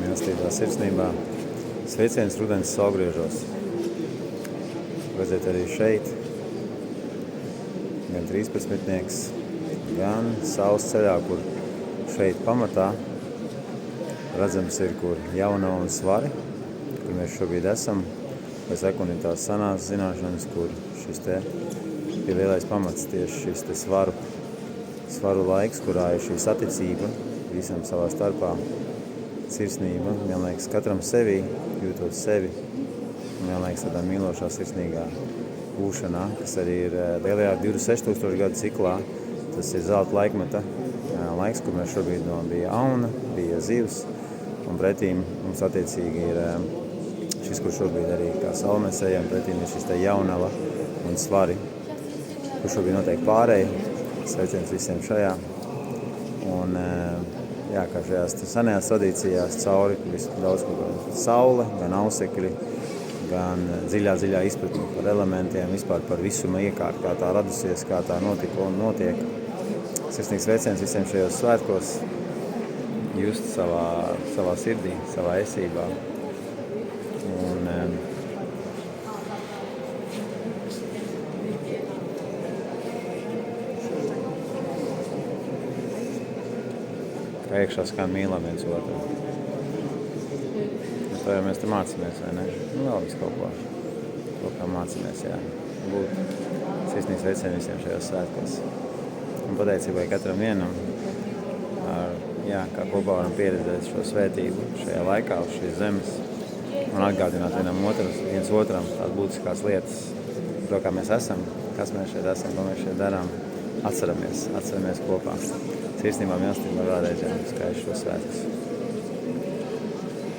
Mīlestībā, sirsnībā. Sveiciens rudens saulgriežos. Redzēt arī šeit gan 13-nieks, gan saules ceļā, kur šeit pamatā redzams ir, kur jauna un svari, kur mēs šobrīd esam, vai sekunditās sanās zināšanas, kur šis te ir lielais pamats, tieši šis te svaru laiks, kurā ir šī saticība visam savā starpā, sirsnība, vienlaiks katram sevī, jūtot sevi, un vienlaiks tādā mīlošā, sirsnīgā būšanā, kas arī ir lielajā 26,000 gadu ciklā. Tas ir zelta laikmeta laiks, kur mēs šobrīd bija auna, bija zivs, un pretīm mums attiecīgi ir šis, kur šobrīd arī kā saule mēs ejam, pretīm ir šis te jaunava un svari, kur šobrīd notiek pārēja. Sveiciens visiem šajā. Un jā, kā šajās senajās tradīcijās cauri visu daudz ko saule, gan ausekļi, gan dziļā izpratne par elementiem, vispār par visuma iekārtu, kā tā radusies, kā tā notika un notiek. Sirsnīgs sveiciens visiem šajos svētkos, just savā sirdī, savā esībā. Un kā iekšā skan mīlam viens otru. To jau mēs te mācāmies, vai ne? Vēl visu kaut kā mācāmies, jā. Būt sirsnīgs sveiciens visiem šajos svētkos. Un pateicībai katram vienam, kā kopā varam pieredzēt šo svētību šajā laikā, uz šīs zemes, un atgādināt viens otram tās būtiskās lietas, to, kā mēs esam, kas mēs šeit esam, ko mēs šeit darām. Atceramies kopā. Sirsnībā, mīlestībā, vēlreiz skaisti šo svētkus.